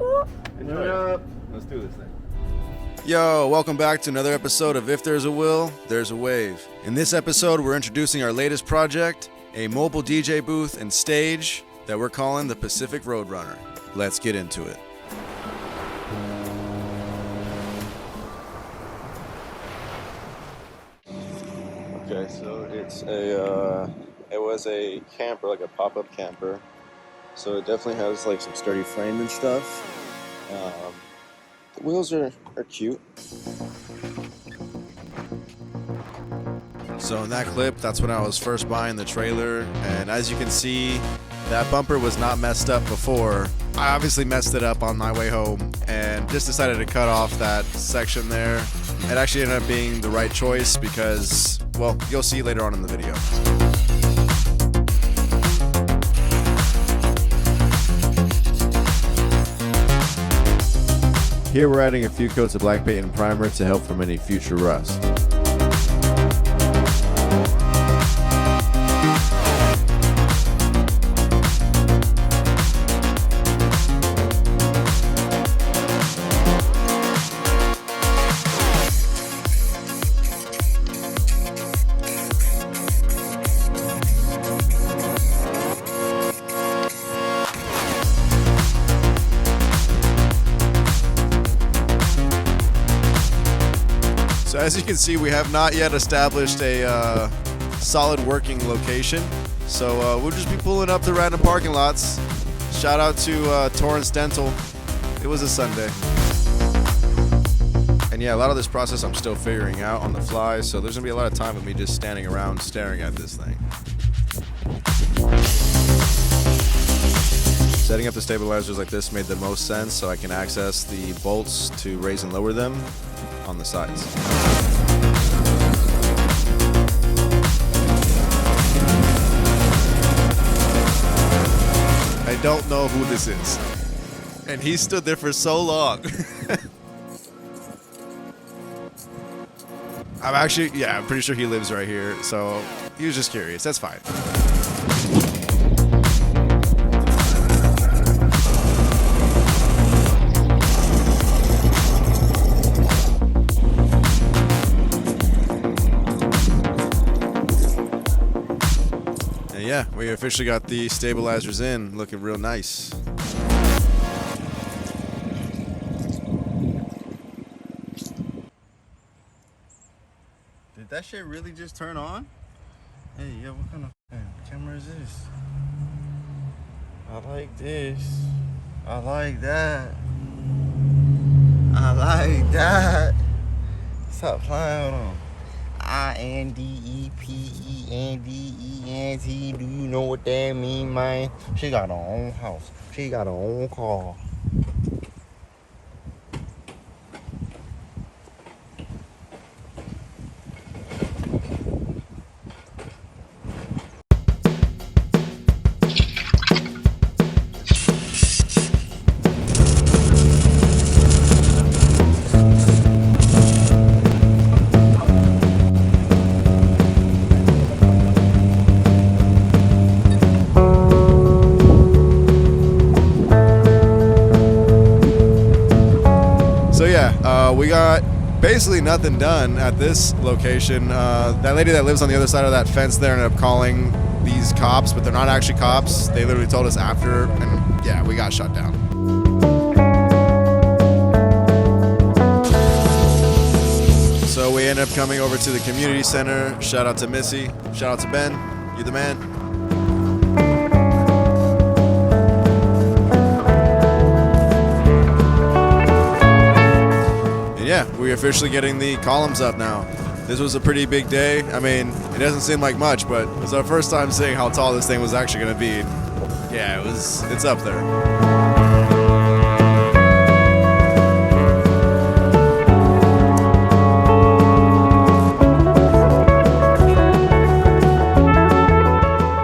Enjoy it up. Let's do this thing. Yo, welcome back to another episode of If There's a Will, There's a Wave. In this episode, we're introducing our latest project, a mobile DJ booth and stage that we're calling the Pacific Roadrunner. Let's get into it. Okay, so it was a camper, like a pop-up camper. So it definitely has like some sturdy frame and stuff. The wheels are cute. So in that clip, that's when I was first buying the trailer, and as you can see, that bumper was not messed up before. I obviously messed it up on my way home and just decided to cut off that section there. It actually ended up being the right choice because, well, you'll see later on in the video. Here we're adding a few coats of black paint and primer to help from any future rust. So as you can see, we have not yet established a solid working location. So we'll just be pulling up to random parking lots. Shout out to Torrance Dental. It was a Sunday. And yeah, a lot of this process I'm still figuring out on the fly. So there's gonna be a lot of time of me just standing around staring at this thing. Setting up the stabilizers like this made the most sense so I can access the bolts to raise and lower them on the sides. I don't know who this is. And he stood there for so long. I'm pretty sure he lives right here. So he was just curious. That's fine. Yeah, we officially got the stabilizers in, looking real nice. Did that shit really just turn on? Hey, yo, what kind of camera is this? I like this. I like that. I like that. Stop playing on them. INDEPENDENT. Do you know what that mean, man? She got her own house. She got her own car. We got basically nothing done at this location. That lady that lives on the other side of that fence there ended up calling these cops, but they're not actually cops. They literally told us after, and yeah, we got shut down. So we ended up coming over to the community center. Shout out to Missy. Shout out to Ben. You the man. Yeah, we're officially getting the columns up now. This was a pretty big day. I mean, it doesn't seem like much, but it was our first time seeing how tall this thing was actually going to be. Yeah, it's up there.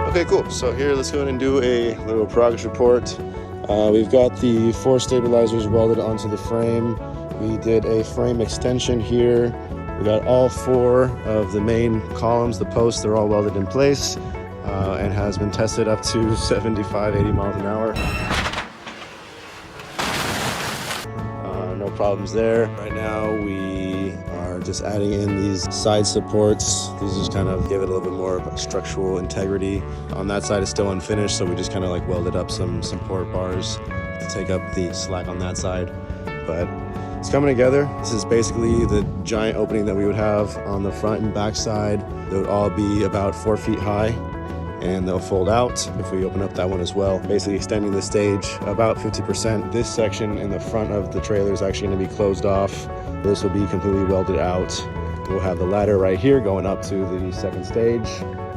Okay, cool. So here, let's go ahead and do a little progress report. We've got the 4 stabilizers welded onto the frame. We did a frame extension here. We got all 4 of the main columns, the posts, they're all welded in place and has been tested up to 75, 80 miles an hour. no problems there. Right now we are just adding in these side supports. These just kind of give it a little bit more structural integrity. On that side it's still unfinished, so we just kind of like welded up some support bars to take up the slack on that side. But it's coming together. This is basically the giant opening that we would have on the front and back side. They would all be about 4 feet high, and they'll fold out if we open up that one as well, basically extending the stage about 50%. This section in the front of the trailer is actually going to be closed off. This will be completely welded out. We'll have the ladder right here going up to the second stage.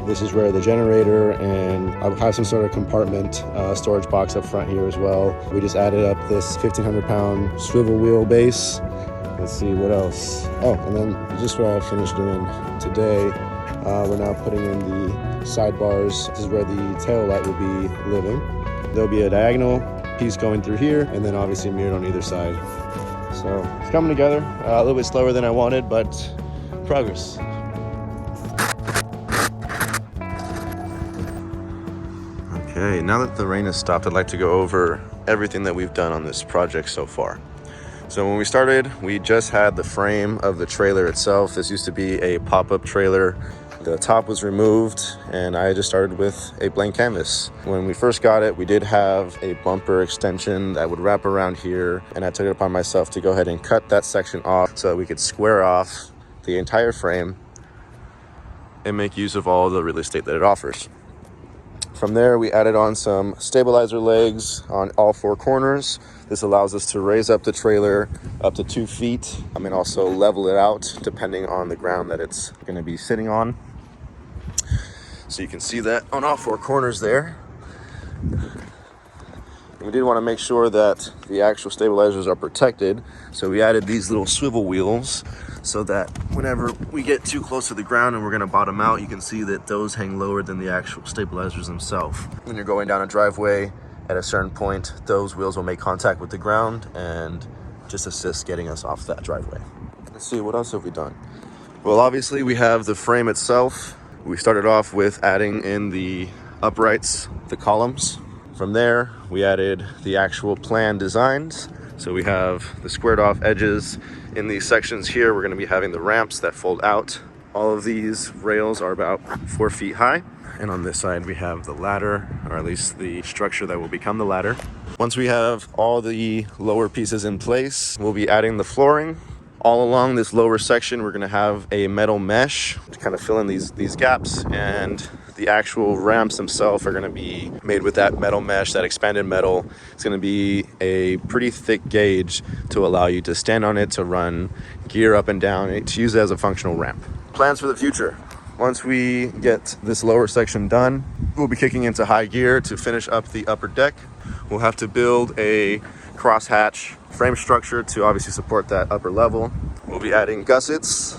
This is where the generator, and I'll have some sort of compartment storage box up front here as well. We just added up this 1,500-pound swivel wheel base. Let's see what else. Oh, and then just what I finished doing today, we're now putting in the sidebars. This is where the tail light will be living. There'll be a diagonal piece going through here, and then obviously mirrored on either side. So it's coming together a little bit slower than I wanted, but progress. Okay, now that the rain has stopped, I'd like to go over everything that we've done on this project so far. So when we started, we just had the frame of the trailer itself. This used to be a pop-up trailer. The top was removed, and I just started with a blank canvas. When we first got it, we did have a bumper extension that would wrap around here, and I took it upon myself to go ahead and cut that section off so that we could square off the entire frame and make use of all the real estate that it offers. From there, we added on some stabilizer legs on all 4 corners. This allows us to raise up the trailer up to 2 feet. And also level it out depending on the ground that it's going to be sitting on. So you can see that on all 4 corners there. And we did want to make sure that the actual stabilizers are protected. So we added these little swivel wheels so that whenever we get too close to the ground and we're going to bottom out, you can see that those hang lower than the actual stabilizers themselves. When you're going down a driveway at a certain point, those wheels will make contact with the ground and just assist getting us off that driveway. Let's see, what else have we done? Well, obviously we have the frame itself. We started off with adding in the uprights, the columns. From there, we added the actual plan designs. So we have the squared off edges. In these sections here, we're going to be having the ramps that fold out. All of these rails are about 4 feet high. And on this side, we have the ladder, or at least the structure that will become the ladder. Once we have all the lower pieces in place, we'll be adding the flooring. All along this lower section, we're going to have a metal mesh to kind of fill in these gaps, and the actual ramps themselves are going to be made with that metal mesh, that expanded metal. It's going to be a pretty thick gauge to allow you to stand on it, to run gear up and down, and to use it as a functional ramp. Plans for the future. Once we get this lower section done, we'll be kicking into high gear to finish up the upper deck. We'll have to build a crosshatch frame structure to obviously support that upper level. We'll be adding gussets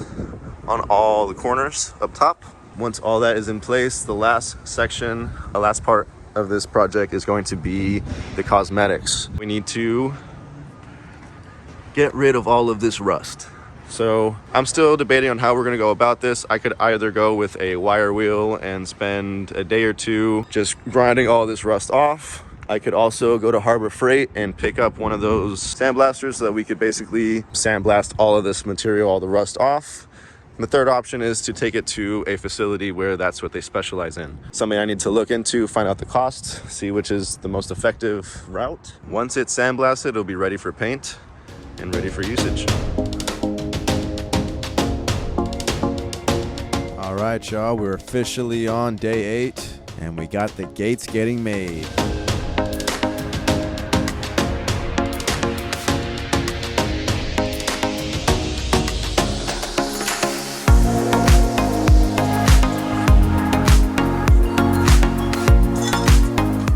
on all the corners up top. Once all that is in place, the last section, the last part of this project is going to be the cosmetics. We need to get rid of all of this rust. So I'm still debating on how we're going to go about this. I could either go with a wire wheel and spend a day or two just grinding all this rust off. I could also go to Harbor Freight and pick up one of those sandblasters so that we could basically sandblast all of this material, all the rust off. And the third option is to take it to a facility where that's what they specialize in. Something I need to look into, find out the cost, see which is the most effective route. Once it's sandblasted, it'll be ready for paint and ready for usage. All right, y'all, we're officially on day 8, and we got the gates getting made.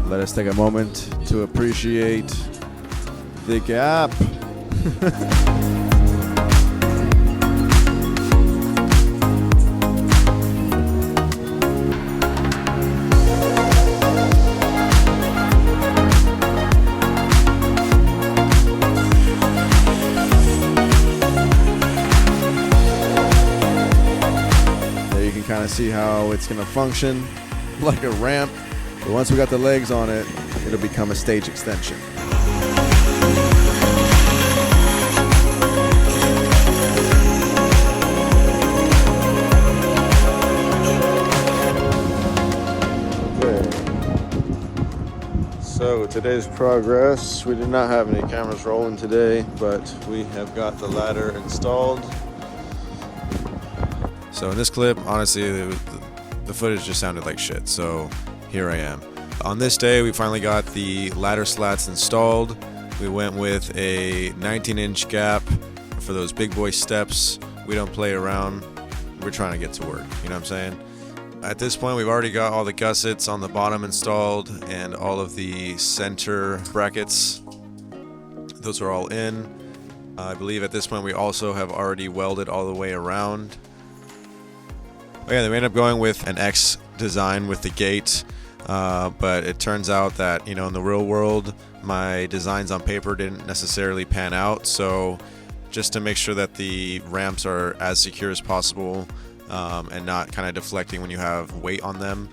Let us take a moment to appreciate the gap. Kind of see how it's going to function like a ramp, but once we got the legs on it, it'll become a stage extension. Today's progress. We did not have any cameras rolling today, but we have got the ladder installed. So in this clip, honestly, the footage just sounded like shit, so here I am. On this day, we finally got the ladder slats installed. We went with a 19-inch gap for those big boy steps. We don't play around. We're trying to get to work, you know what I'm saying? At this point, we've already got all the gussets on the bottom installed and all of the center brackets. Those are all in. I believe at this point we also have already welded all the way around. Oh yeah, we ended up going with an X design with the gate, but it turns out that, in the real world, my designs on paper didn't necessarily pan out. So just to make sure that the ramps are as secure as possible, and not kind of deflecting when you have weight on them,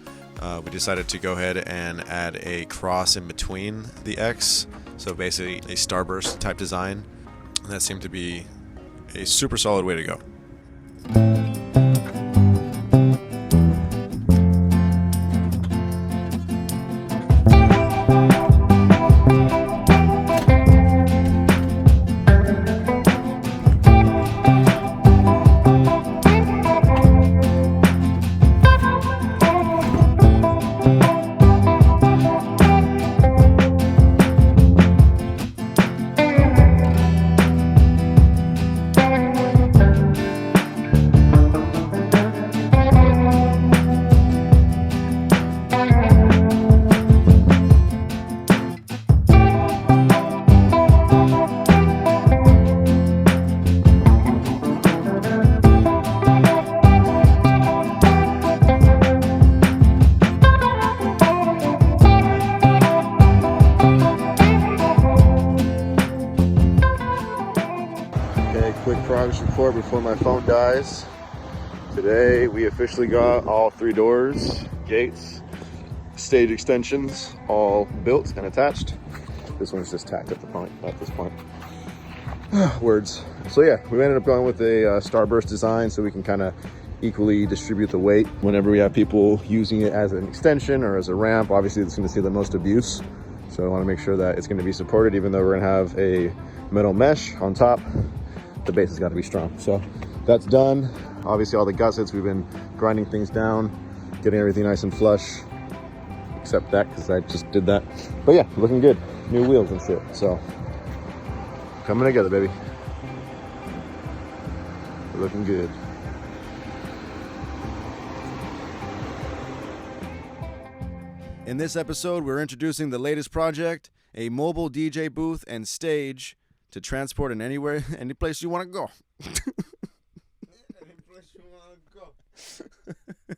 we decided to go ahead and add a cross in between the X, so basically a starburst type design, and that seemed to be a super solid way to go. Quick progress report before my phone dies. Today we officially got all 3 doors, gates, stage extensions all built and attached. This one's just tacked at this point. Words. So yeah, we ended up going with a starburst design so we can kind of equally distribute the weight. Whenever we have people using it as an extension or as a ramp, obviously it's going to see the most abuse. So I want to make sure that it's going to be supported, even though we're going to have a metal mesh on top. The base has got to be strong. So that's done. Obviously all the gussets, we've been grinding things down, getting everything nice and flush, except that because I just did that. But yeah, looking good. New wheels and shit. So coming together, baby. We're looking good. In this episode, we're introducing the latest project, a mobile DJ booth and stage to transport in any place you want to go. Any place you want to go.